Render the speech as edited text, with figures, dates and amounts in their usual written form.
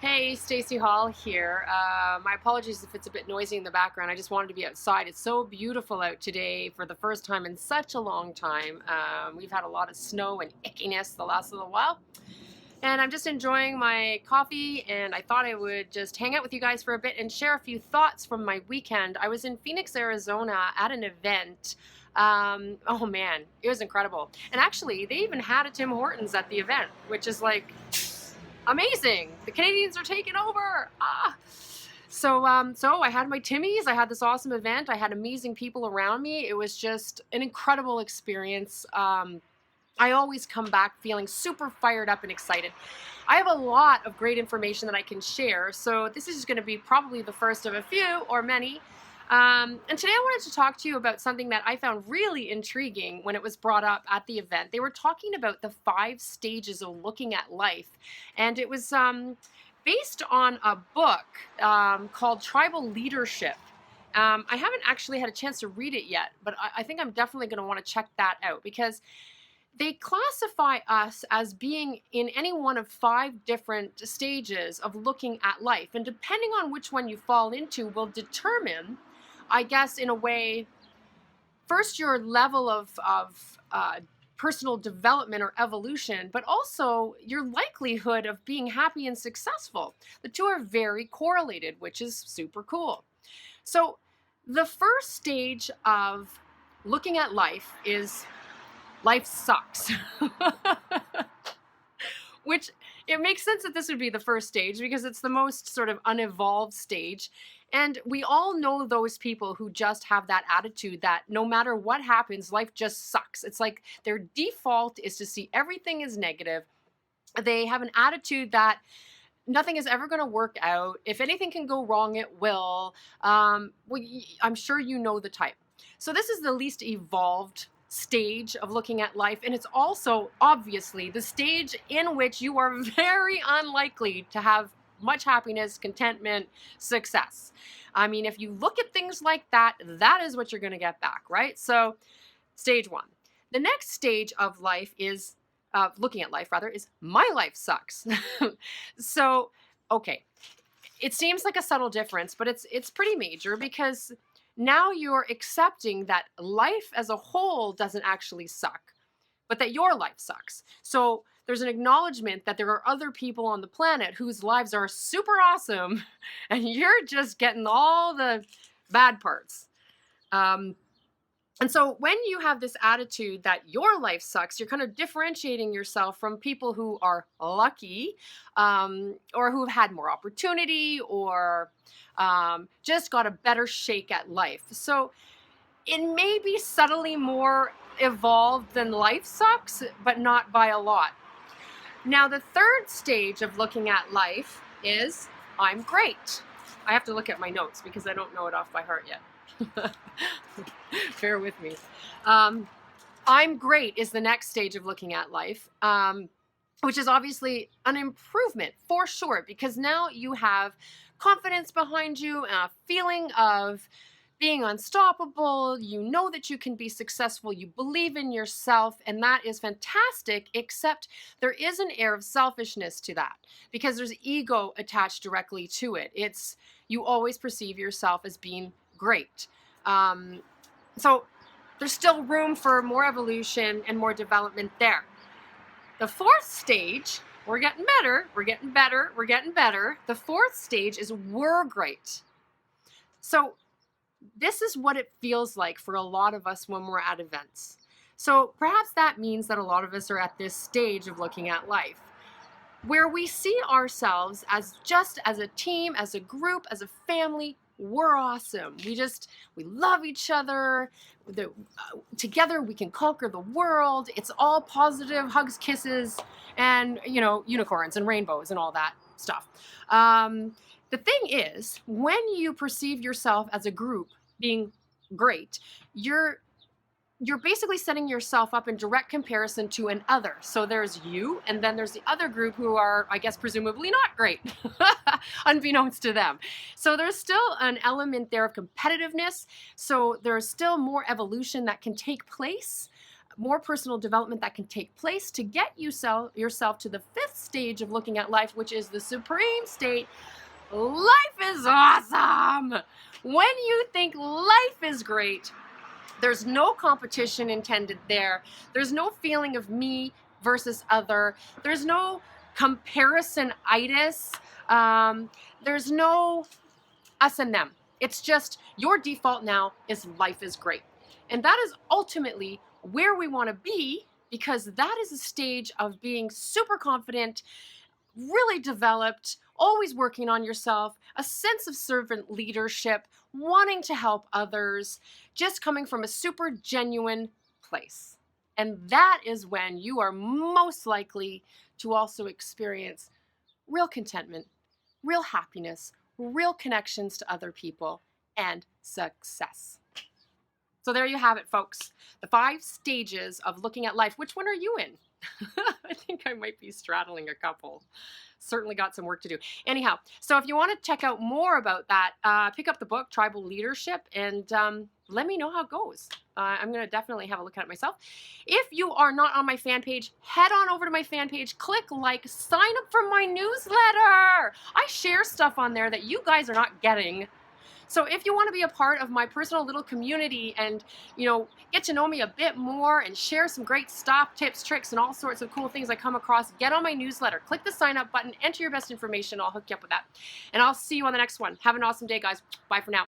Hey, Stacey Hall here. My apologies if it's a bit noisy in the background. I just wanted to be outside. It's so beautiful out today for the first time in such a long time. We've had a lot of snow and ickiness the last little while. And I'm just enjoying my coffee, and I thought I would just hang out with you guys for a bit and share a few thoughts from my weekend. I was in Phoenix, Arizona at an event. Oh man, it was incredible. And actually, they even had a Tim Hortons at the event, which is like amazing. The Canadians are taking over. So I had my Timmies. I had this awesome event. I had amazing people around me. It was just an incredible experience. I always come back feeling super fired up and excited. I have a lot of great information that I can share, so this is going to be probably the first of a few or many. And today I wanted to talk to you about something that I found really intriguing when it was brought up at the event. They were talking about the 5 stages of looking at life, and it was based on a book called Tribal Leadership. I haven't actually had a chance to read it yet, but I think I'm definitely going to want to check that out because they classify us as being in any one of 5 different stages of looking at life. And depending on which one you fall into will determine, I guess, in a way, first your level of personal development or evolution, but also your likelihood of being happy and successful. The two are very correlated, which is super cool. So the first stage of looking at life is life sucks. Which it makes sense that this would be the first stage because it's the most sort of unevolved stage. And we all know those people who just have that attitude that no matter what happens, life just sucks. It's like their default is to see everything as negative. They have an attitude that nothing is ever going to work out. If anything can go wrong, it will. I'm sure you know the type. So this is the least evolved stage of looking at life, and it's also obviously the stage in which you are very unlikely to have much happiness, contentment, success. I mean, if you look at things like that, that is what you're going to get back, right? So stage 1. The next stage of life is looking at life rather is my life sucks. So okay, it seems like a subtle difference, but it's pretty major because now you're accepting that life as a whole doesn't actually suck, but that your life sucks. So there's an acknowledgement that there are other people on the planet whose lives are super awesome, and you're just getting all the bad parts. And so when you have this attitude that your life sucks, you're kind of differentiating yourself from people who are lucky, or who've had more opportunity, or just got a better shake at life. So it may be subtly more evolved than life sucks, but not by a lot. Now, the third stage of looking at life is I'm great. I have to look at my notes because I don't know it off by heart yet. Bear with me. I'm great is the next stage of looking at life, which is obviously an improvement for sure, because now you have confidence behind you and a feeling of being unstoppable. You know that you can be successful. You believe in yourself, and that is fantastic, except there is an air of selfishness to that because there's ego attached directly to it. It's you always perceive yourself as being great. So there's still room for more evolution and more development there. The fourth stage, we're getting better, we're getting better, we're getting better. The fourth stage is we're great. So this is what it feels like for a lot of us when we're at events. So perhaps that means that a lot of us are at this stage of looking at life where we see ourselves as just as a team, as a group, as a family. We're awesome. We love each other. Together we can conquer the world. It's all positive, hugs, kisses, and, unicorns and rainbows and all that stuff. The thing is, when you perceive yourself as a group being great, you're basically setting yourself up in direct comparison to an other. So there's you, and then there's the other group who are, I guess, presumably not great, unbeknownst to them. So there's still an element there of competitiveness. So there's still more evolution that can take place. more personal development that can take place to get yourself to the fifth stage of looking at life, which is the supreme state. Life is awesome. When you think life is great, there's no competition intended there. There's no feeling of me versus other. There's no comparison-itis. There's no us and them. It's just your default now is life is great. And that is ultimately where we want to be, because that is a stage of being super confident, really developed, always working on yourself, a sense of servant leadership, wanting to help others, just coming from a super genuine place. And that is when you are most likely to also experience real contentment, real happiness, real connections to other people, and success. So there you have it, folks. The 5 stages of looking at life. Which one are you in? I think I might be straddling a couple. Certainly got some work to do. Anyhow, so if you want to check out more about that, pick up the book, Tribal Leadership, and let me know how it goes. I'm going to definitely have a look at it myself. If you are not on my fan page, head on over to my fan page, click like, sign up for my newsletter. I share stuff on there that you guys are not getting. So if you want to be a part of my personal little community and, get to know me a bit more and share some great stuff, tips, tricks, and all sorts of cool things I come across, get on my newsletter. Click the sign up button, enter your best information. I'll hook you up with that. And I'll see you on the next one. Have an awesome day, guys. Bye for now.